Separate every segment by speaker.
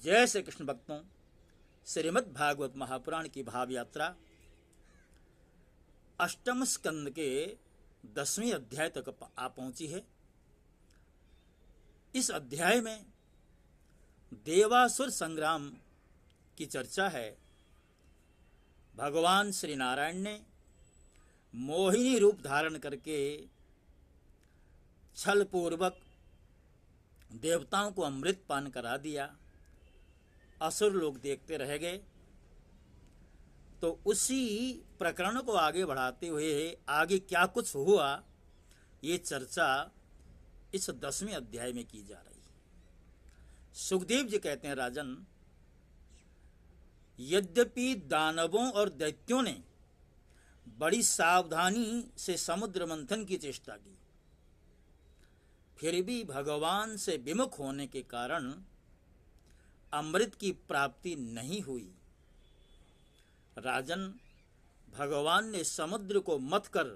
Speaker 1: जय श्री कृष्ण भक्तों, श्रीमद् भागवत महापुराण की भाव यात्रा अष्टम स्कंद के 10वें अध्याय तक आ पहुंची है। इस अध्याय में देवासुर संग्राम की चर्चा है। भगवान श्री नारायण ने मोहिनी रूप धारण करके छल पूर्वक देवताओं को अमृत पान करा दिया। असुर लोग देखते रह गए। तो उसी प्रकरण को आगे बढ़ाते हुए आगे क्या कुछ हुआ, ये चर्चा इस 10वें अध्याय में की जा रही है। सुखदेव जी कहते हैं, राजन, यद्यपि दानवों और दैत्यों ने बड़ी सावधानी से समुद्र मंथन की चेष्टा की, फिर भी भगवान से विमुख होने के कारण अमृत की प्राप्ति नहीं हुई। राजन, भगवान ने समुद्र को मथ कर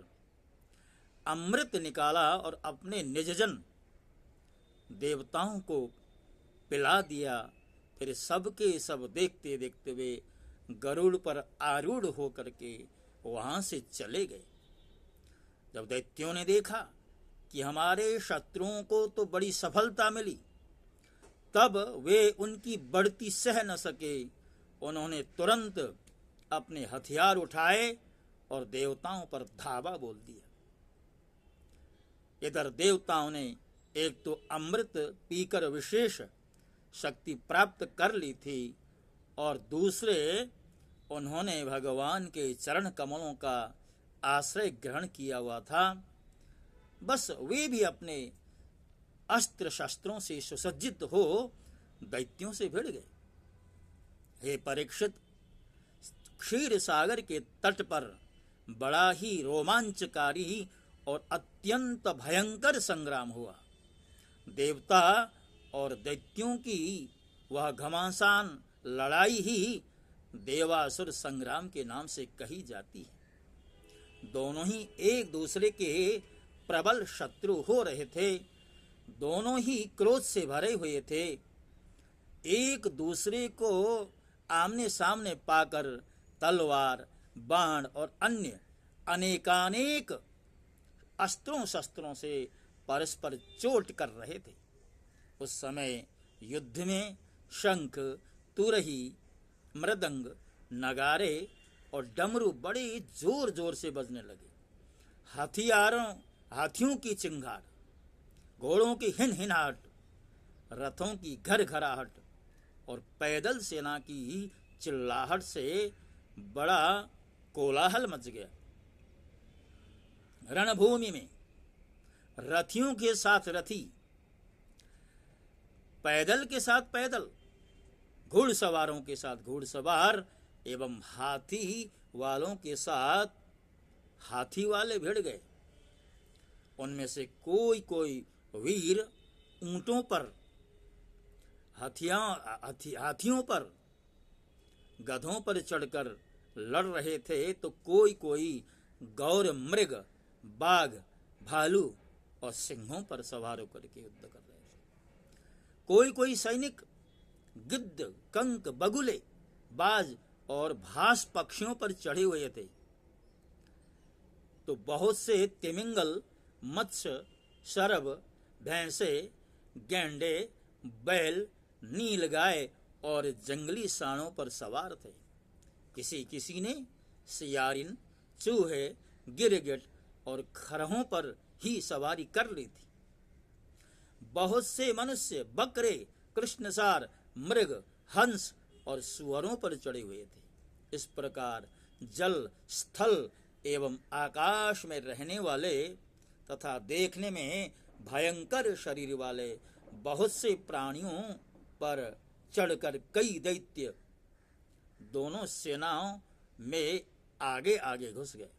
Speaker 1: अमृत निकाला और अपने निजजन देवताओं को पिला दिया। फिर सबके सब देखते देखते हुए गरुड़ पर आरूढ़ होकर के वहां से चले गए। जब दैत्यों ने देखा कि हमारे शत्रुओं को तो बड़ी सफलता मिली, तब वे उनकी बढ़ती सह न सके। उन्होंने तुरंत अपने हथियार उठाए और देवताओं पर धावा बोल दिया। इधर देवताओं ने एक तो अमृत पीकर विशेष शक्ति प्राप्त कर ली थी, और दूसरे उन्होंने भगवान के चरण कमलों का आश्रय ग्रहण किया हुआ था। बस वे भी अपने अस्त्र शस्त्रों से सुसज्जित हो दैत्यों से भिड़ गए। हे परीक्षित, क्षीर सागर के तट पर बड़ा ही रोमांचकारी और अत्यंत भयंकर संग्राम हुआ। देवता और दैत्यों की वह घमासान लड़ाई ही देवासुर संग्राम के नाम से कही जाती है। दोनों ही एक दूसरे के प्रबल शत्रु हो रहे थे। दोनों ही क्रोध से भरे हुए थे। एक दूसरे को आमने सामने पाकर तलवार, बाण और अन्य अनेकानेक अस्त्रों शस्त्रों से परस्पर चोट कर रहे थे। उस समय युद्ध में शंख, तुरही, मृदंग, नगारे और डमरू बड़े जोर जोर से बजने लगे। हाथियों की चिंगार, घोड़ों की हिनहिनाहट, रथों की घरघराहट और पैदल सेना की चिल्लाहट से बड़ा कोलाहल मच गया। रणभूमि में रथियों के साथ रथी, पैदल के साथ पैदल, घुड़सवारों के साथ घुड़सवार एवं हाथी वालों के साथ हाथी वाले भिड़ गए। उनमें से कोई कोई वीर ऊंटों पर, हाथियों पर, गधों पर चढ़कर लड़ रहे थे, तो कोई कोई गौर मृग, बाघ, भालू और सिंहों पर सवार होकर के युद्ध कर रहे थे। कोई कोई सैनिक गिद्ध, कंक, बगुले, बाज और भास पक्षियों पर चढ़े हुए थे। तो बहुत से तिमिंगल, मत्स्य, सरब, भैंसे, गैंडे, बैल, नीलगाय और जंगली सांडों पर सवार थे। किसी किसी ने सियारिन, चूहे, गिरगिट और खरहों पर ही सवारी कर ली थी। बहुत से मनुष्य बकरे, कृष्णसार, मृग, हंस और सुअरों पर चढ़े हुए थे। इस प्रकार जल, स्थल एवं आकाश में रहने वाले तथा देखने में भयंकर शरीर वाले बहुत से प्राणियों पर चढ़कर कई दैत्य दोनों सेनाओं में आगे आगे घुस गए।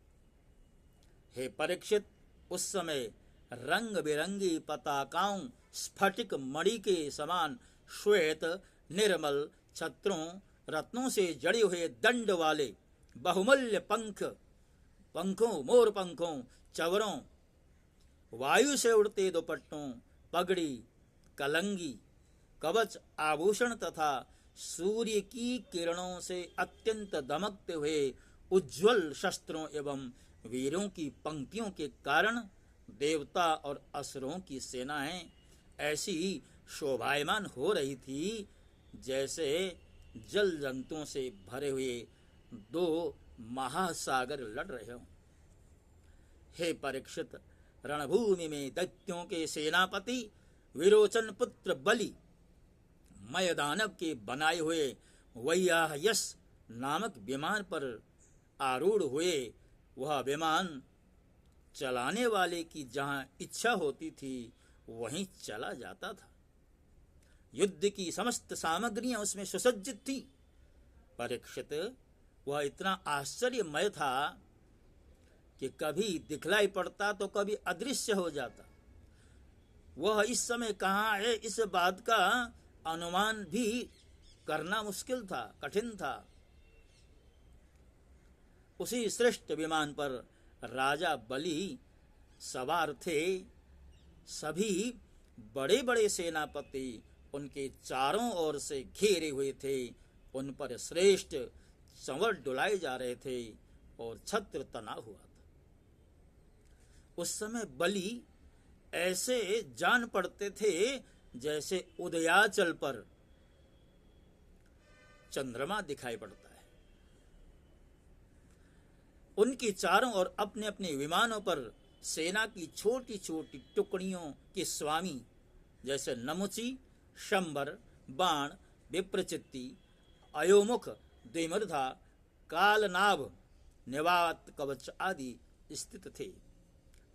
Speaker 1: हे परीक्षित, उस समय रंग बिरंगी पताकाओं, स्फटिक मणि के समान श्वेत निर्मल छत्रों, रत्नों से जड़े हुए दंड वाले बहुमूल्य पंखों, मोर पंखों, चवरों, वायु से उड़ते दुपट्टों, पगड़ी, कलंगी, कवच, आभूषण तथा सूर्य की किरणों से अत्यंत दमकते हुए उज्ज्वल शस्त्रों एवं वीरों की पंक्तियों के कारण देवता और असुरों की सेनाएं ऐसी शोभायमान हो रही थी जैसे जल जंतुओं से भरे हुए दो महासागर लड़ रहे हों। हे परीक्षित, रणभूमि में दैत्यों के सेनापति विरोचन पुत्र बलि मय दानव के बनाए हुए वैयाहयस नामक विमान पर आरूढ़ हुए। वह विमान चलाने वाले की जहां इच्छा होती थी वहीं चला जाता था। युद्ध की समस्त सामग्रियां उसमें सुसज्जित थी। परीक्षित, वह इतना आश्चर्यमय था कि कभी दिखलाई पड़ता तो कभी अदृश्य हो जाता। वह इस समय कहाँ है, इस बात का अनुमान भी करना मुश्किल था, कठिन था। उसी श्रेष्ठ विमान पर राजा बलि सवार थे। सभी बड़े बड़े सेनापति उनके चारों ओर से घेरे हुए थे। उन पर श्रेष्ठ चंवर डुलाए जा रहे थे और छत्र तना हुआ था। उस समय बलि ऐसे जान पड़ते थे जैसे उदयाचल पर चंद्रमा दिखाई पड़ता है। उनकी चारों ओर अपने अपने विमानों पर सेना की छोटी छोटी टुकड़ियों के स्वामी जैसे नमुची, शंबर, बाण, विप्रचित्ति, अयोमुख, द्विमर्धा, कालनाभ, निवात कवच आदि स्थित थे।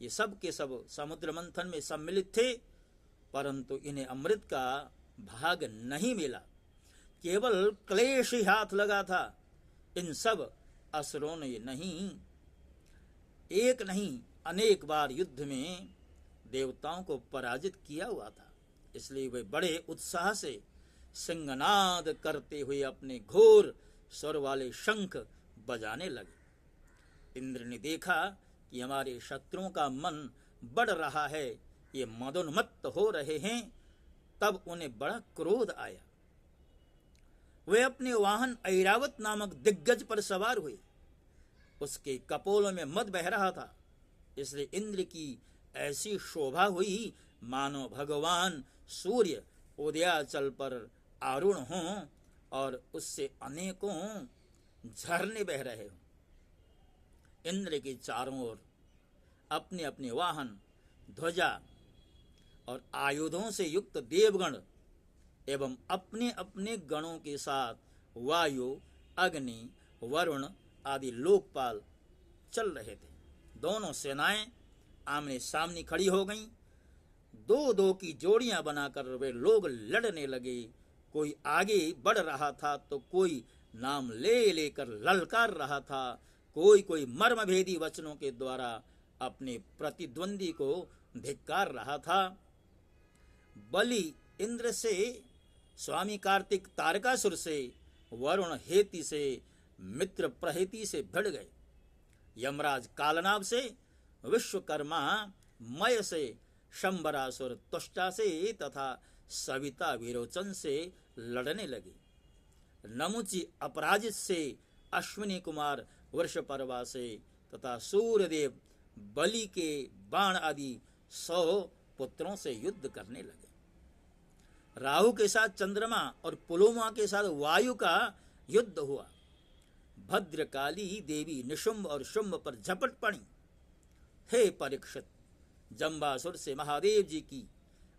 Speaker 1: ये सब के सब समुद्र मंथन में सम्मिलित थे, परंतु इन्हें अमृत का भाग नहीं मिला। केवल क्लेश ही हाथ लगा था। इन सब असुरों ने एक नहीं अनेक बार युद्ध में देवताओं को पराजित किया हुआ था। इसलिए वे बड़े उत्साह से सिंहनाद करते हुए अपने घोर स्वर वाले शंख बजाने लगे। इंद्र ने देखा कि हमारे शत्रुओं का मन बढ़ रहा है, ये मदोन्मत्त हो रहे हैं। तब उन्हें बड़ा क्रोध आया। वे अपने वाहन ऐरावत नामक दिग्गज पर सवार हुए। उसके कपोलों में मद बह रहा था, इसलिए इंद्र की ऐसी शोभा हुई मानो भगवान सूर्य उदयाचल पर आरूढ़ हों और उससे अनेकों झरने बह रहे हों। इंद्र के चारों ओर अपने अपने वाहन, ध्वजा और आयुधों से युक्त देवगण एवं अपने अपने गणों के साथ वायु, अग्नि, वरुण आदि लोकपाल चल रहे थे। दोनों सेनाएं आमने सामने खड़ी हो गईं। दो दो की जोड़ियां बनाकर वे लोग लड़ने लगे। कोई आगे बढ़ रहा था तो कोई नाम ले लेकर ललकार रहा था। कोई कोई मर्मभेदी वचनों के द्वारा अपने प्रतिद्वंदी को धिक्कार रहा था। बलि इंद्र से, स्वामी कार्तिक तारकासुर से, वरुण हेति से, मित्र प्रहेति से भिड़ गए। यमराज कालनाभ से, विश्वकर्मा मय से, शंबरासुर तुष्टा से तथा सविता विरोचन से लड़ने लगे। नमुची अपराजित से, अश्विनी कुमार वृषपर्वा से तथा सूर्यदेव बलि के बाण आदि 100 पुत्रों से युद्ध करने लगे। राहु के साथ चंद्रमा और पुलोमा के साथ वायु का युद्ध हुआ। भद्रकाली देवी निशुंभ और शुंभ पर झपट पड़ी। हे परीक्षित, जंबासुर से महादेव जी की,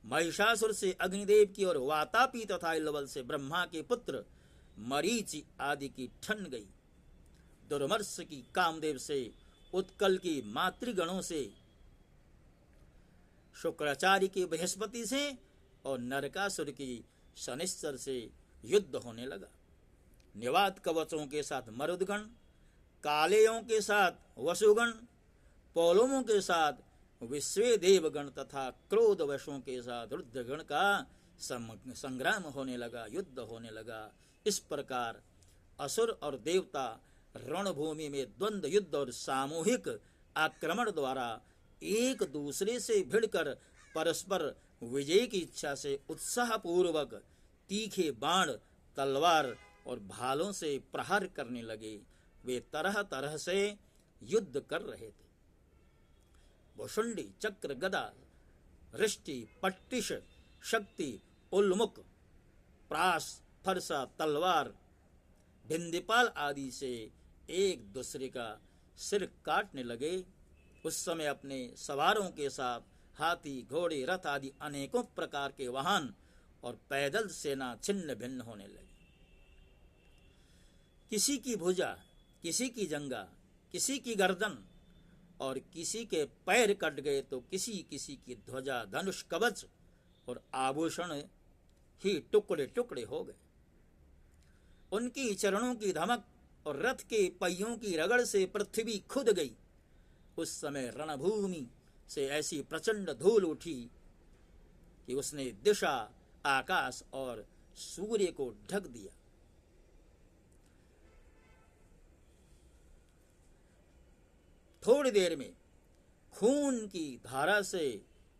Speaker 1: महिषासुर से अग्निदेव की और वातापी तथा इलवल से ब्रह्मा के पुत्र मरीचि आदि की ठन गई। दुर्मर्ष की कामदेव से, उत्कल की मातृगणों से, शुक्राचार्य की बृहस्पति से और नरकासुर की शनिश्चर से युद्ध होने लगा। निवात कवचों के साथ मरुदगण, कालेयों के साथ वसुगण, पौलोमों के साथ विश्वे देवगण तथा क्रोध वशों के साथ रुद्रगण का संग्राम होने लगा, युद्ध होने लगा। इस प्रकार असुर और देवता रणभूमि में द्वंद्व युद्ध और सामूहिक आक्रमण द्वारा एक दूसरे से भिड़कर परस्पर विजय की इच्छा से उत्साहपूर्वक तीखे बाण तलवार और भालों से प्रहार करने लगे। वे तरह तरह से युद्ध कर रहे थे। भुशुंडी, चक्र, गदा, रिष्टि, पट्टिश, शक्ति, उल्मुख, प्रास, फरसा, तलवार, भिंदीपाल आदि से एक दूसरे का सिर काटने लगे। उस समय अपने सवारों के साथ हाथी, घोड़े, रथ आदि अनेकों प्रकार के वाहन और पैदल सेना छिन्न भिन्न होने लगी। किसी की भुजा, किसी की जंगा, किसी की गर्दन और किसी के पैर कट गए तो किसी किसी की ध्वजा, धनुष, कवच और आभूषण ही टुकड़े टुकड़े हो गए। उनकी चरणों की धमक और रथ के पहियों की रगड़ से पृथ्वी खुद गई। उस समय रणभूमि से ऐसी प्रचंड धूल उठी कि उसने दिशा, आकाश और सूर्य को ढक दिया। थोड़ी देर में खून की धारा से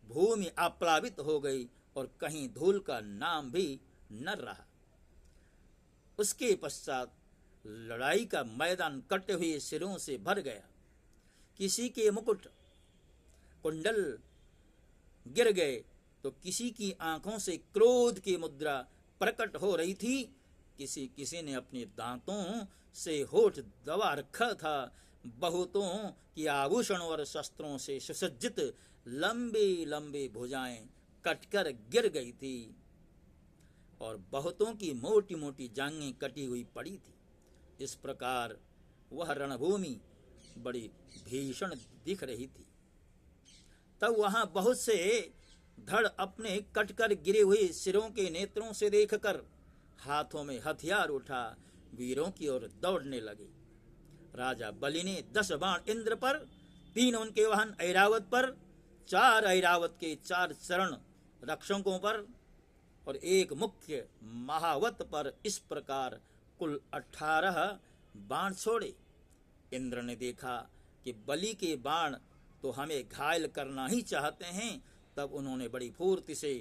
Speaker 1: भूमि आप्लावित हो गई और कहीं धूल का नाम भी न रहा। उसके पश्चात लड़ाई का मैदान कटे हुए सिरों से भर गया। किसी के मुकुट, कुंडल गिर गए तो किसी की आंखों से क्रोध की मुद्रा प्रकट हो रही थी। किसी किसी ने अपने दांतों से होठ दबा रखा था। बहुतों की आभूषणों और शस्त्रों से सुसज्जित लंबी लंबी भुजाएं कटकर गिर गई थी और बहुतों की मोटी मोटी जांघें कटी हुई पड़ी थी। इस प्रकार वह रणभूमि बड़ी भीषण दिख रही थी। तब वहां बहुत से धड़ अपने कटकर गिरे हुए सिरों के नेत्रों से देखकर हाथों में हथियार उठा वीरों की ओर दौड़ने लगे। राजा बलि ने 10 बाण इंद्र पर, 3 उनके वाहन ऐरावत पर, 4 ऐरावत के 4 चरण रक्षकों पर और 1 मुख्य महावत पर इस प्रकार कुल 18 बाण छोड़े। इंद्र ने देखा कि बलि के बाण तो हमें घायल करना ही चाहते हैं, तब उन्होंने बड़ी फुर्ती से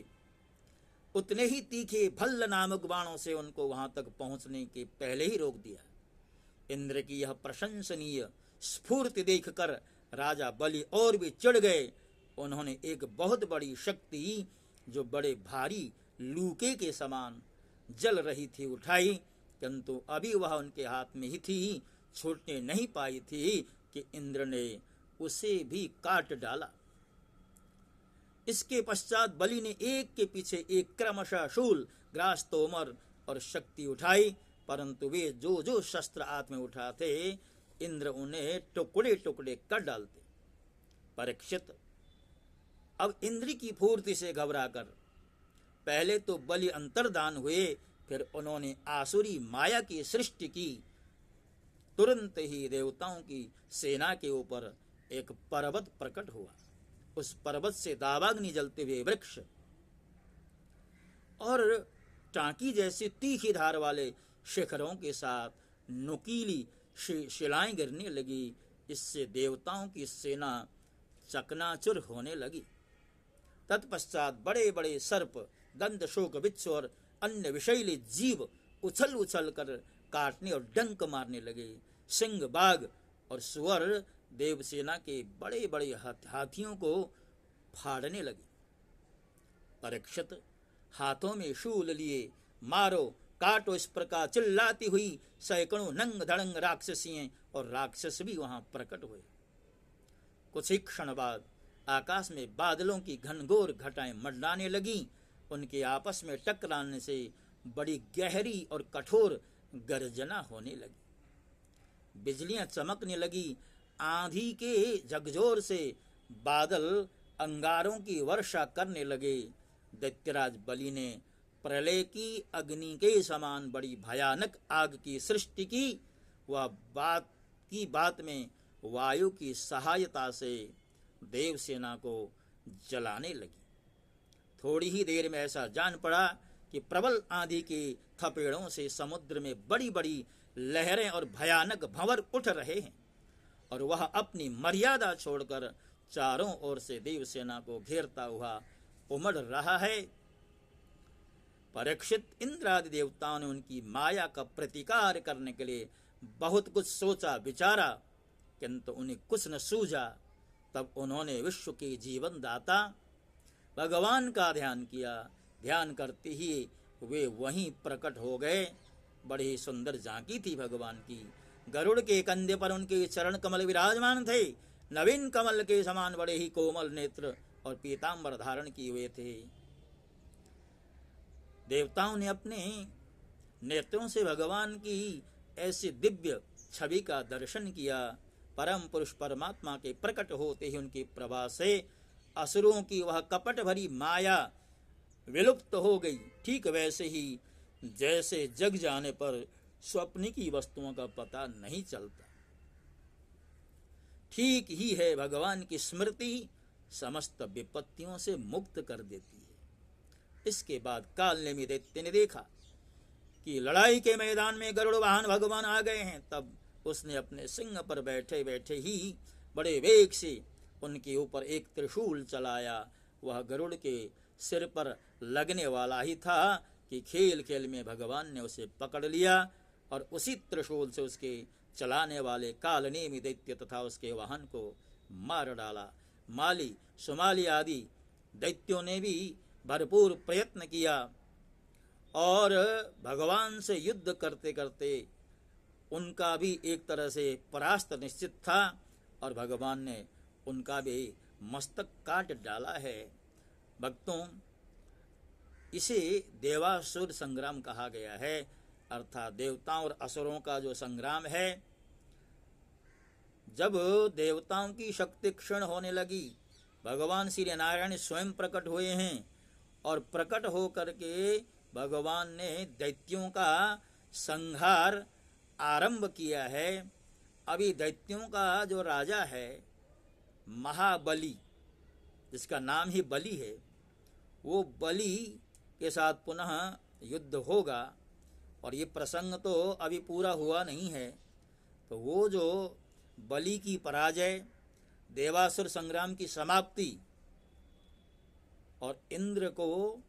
Speaker 1: उतने ही तीखे भल्ल नामक बाणों से उनको वहां तक पहुंचने के पहले ही रोक दिया। इंद्र की यह प्रशंसनीय स्फूर्ति देखकर राजा बलि और भी चिढ़ गए। उन्होंने एक बहुत बड़ी शक्ति जो बड़े भारी लूके के समान जल रही थी उठाई, किंतु अभी वह उनके हाथ में ही थी, छूटने नहीं पाई थी कि इंद्र ने उसे भी काट डाला। इसके पश्चात बलि ने एक के पीछे एक क्रमशः शूल, ग्रास, तोमर और शक्ति उठाई, परंतु वे जो जो शस्त्र हाथ में उठाते इंद्र उन्हें टुकड़े टुकड़े कर डालते। परीक्षित अब इंद्र की फुर्ती से घबराकर पहले तो बलि अंतर्धान हुए, फिर उन्होंने आसुरी माया की सृष्टि की। तुरंत ही देवताओं की सेना के ऊपर एक पर्वत प्रकट हुआ। उस पर्वत से दावाग्नि जलते हुए वृक्ष और टांकी जैसी तीखी धार वाले शिखरों के साथ नुकीली शिलाएं गिरने लगी। इससे देवताओं की सेना चकनाचूर होने लगी। तत्पश्चात बड़े बड़े सर्प, दंत, शोक, बिच्छू और अन्य विषैले जीव उछल उछल कर काटने और डंक मारने लगे। सिंह, बाघ और सुअर देवसेना के बड़े बड़े हाथियों को फाड़ने लगे। परीक्षित हाथों में शूल लिए मारो, काटो, इस प्रकार चिल्लाती हुई सैकड़ों नंग धड़ंग राक्षसियां और राक्षस भी वहां प्रकट हुए। कुछ ही क्षण बाद आकाश में बादलों की घनघोर घटाएं मंडराने लगी। उनके आपस में टकराने से बड़ी गहरी और कठोर गर्जना होने लगी। बिजलियां चमकने लगी। आंधी के झकझोर से बादल अंगारों की वर्षा करने लगे। दैत्यराज बलि ने प्रलय की अग्नि के समान बड़ी भयानक आग की सृष्टि की। वह बात में वायु की सहायता से देवसेना को जलाने लगी। थोड़ी ही देर में ऐसा जान पड़ा कि प्रबल आंधी के थपेड़ों से समुद्र में बड़ी बड़ी लहरें और भयानक भंवर उठ रहे हैं और वह अपनी मर्यादा छोड़कर चारों ओर से देवसेना को घेरता हुआ उमड़ रहा है। परीक्षित इंद्र आदि देवताओं ने उनकी माया का प्रतिकार करने के लिए बहुत कुछ सोचा विचारा, किंतु उन्हें कुछ न सूझा। तब उन्होंने विश्व के जीवन दाता भगवान का ध्यान किया। ध्यान करते ही वे वहीं प्रकट हो गए। बड़ी ही सुंदर झांकी थी भगवान की। गरुड़ के कंधे पर उनके चरण कमल विराजमान थे। नवीन कमल के समान बड़े ही कोमल नेत्र और पीतांबर धारण किए हुए थे। देवताओं ने अपने नेत्रों से भगवान की ऐसी दिव्य छवि का दर्शन किया। परम पुरुष परमात्मा के प्रकट होते ही उनकी प्रभा से असुरों की वह कपट भरी माया विलुप्त हो गई। ठीक वैसे ही जैसे जग जाने पर स्वप्न की वस्तुओं का पता नहीं चलता, ठीक ही है भगवान की स्मृति समस्त विपत्तियों से मुक्त कर देती है। इसके बाद कालनेमी दैत्य ने देखा कि लड़ाई के मैदान में गरुड़ वाहन भगवान आ गए हैं। तब उसने अपने सिंह पर बैठे बैठे ही बड़े वेग से उनके ऊपर एक त्रिशूल चलाया। वह गरुड़ के सिर पर लगने वाला ही था कि खेल खेल में भगवान ने उसे पकड़ लिया और उसी त्रिशूल से उसके चलाने वाले कालनेमी दैत्य तथा उसके वाहन को मार डाला। माली सुमाली आदि दैत्यों ने भी भरपूर प्रयत्न किया और भगवान से युद्ध करते करते उनका भी एक तरह से परास्त निश्चित था और भगवान ने उनका भी मस्तक काट डाला है। भक्तों, इसे देवासुर संग्राम कहा गया है, अर्थात देवताओं और असुरों का जो संग्राम है। जब देवताओं की शक्ति क्षीण होने लगी, भगवान श्री नारायण स्वयं प्रकट हुए हैं और प्रकट हो करके भगवान ने दैत्यों का संहार आरंभ किया है। अभी दैत्यों का जो राजा है महाबली, जिसका नाम ही बलि है, वो बलि के साथ पुनः युद्ध होगा और ये प्रसंग तो अभी पूरा हुआ नहीं है। तो वो जो बलि की पराजय, देवासुर संग्राम की समाप्ति और इंद्र को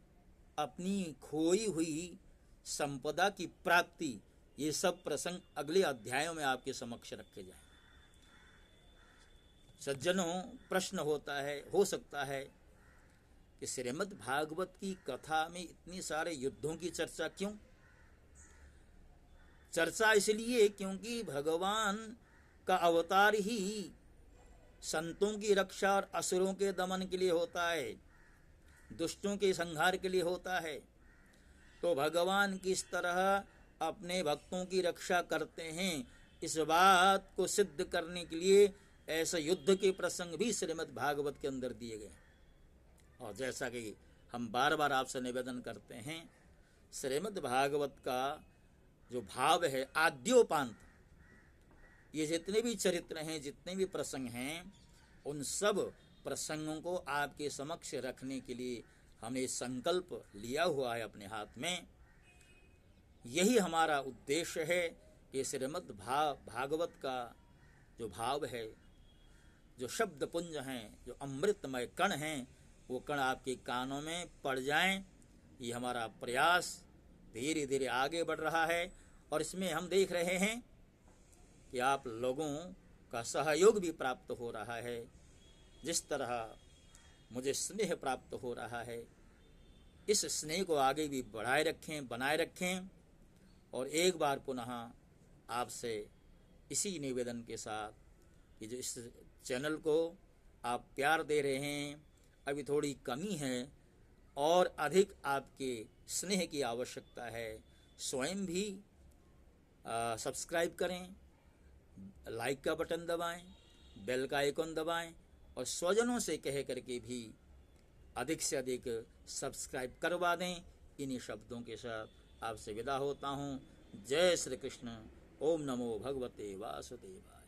Speaker 1: अपनी खोई हुई संपदा की प्राप्ति, ये सब प्रसंग अगले अध्यायों में आपके समक्ष रखे जाए। सज्जनों, प्रश्न हो सकता है कि श्रीमद् भागवत की कथा में इतनी सारे युद्धों की चर्चा क्यों? चर्चा इसलिए क्योंकि भगवान का अवतार ही संतों की रक्षा और असुरों के दमन के लिए होता है, दुष्टों के संहार के लिए होता है। तो भगवान किस तरह अपने भक्तों की रक्षा करते हैं, इस बात को सिद्ध करने के लिए ऐसे युद्ध के प्रसंग भी श्रीमद् भागवत के अंदर दिए गए। और जैसा कि हम बार बार आपसे निवेदन करते हैं, श्रीमद् भागवत का जो भाव है आद्योपांत, ये जितने भी चरित्र हैं, जितने भी प्रसंग हैं, उन सब प्रसंगों को आपके समक्ष रखने के लिए हमने संकल्प लिया हुआ है अपने हाथ में। यही हमारा उद्देश्य है कि श्रीमद् भागवत का जो भाव है, जो शब्द पुंज हैं, जो अमृतमय कण हैं, वो कण आपके कानों में पड़ जाएं। ये हमारा प्रयास धीरे धीरे आगे बढ़ रहा है और इसमें हम देख रहे हैं कि आप लोगों का सहयोग भी प्राप्त हो रहा है। जिस तरह मुझे स्नेह प्राप्त हो रहा है, इस स्नेह को आगे भी बढ़ाए रखें, बनाए रखें। और एक बार पुनः आपसे इसी निवेदन के साथ कि जो इस चैनल को आप प्यार दे रहे हैं, अभी थोड़ी कमी है और अधिक आपके स्नेह की आवश्यकता है। स्वयं भी सब्सक्राइब करें, लाइक का बटन दबाएं, बेल का आइकन दबाएं और स्वजनों से कह करके भी अधिक से अधिक सब्सक्राइब करवा दें। इन्हीं शब्दों के साथ आपसे विदा होता हूँ। जय श्री कृष्ण। ओम नमो भगवते वासुदेवाय।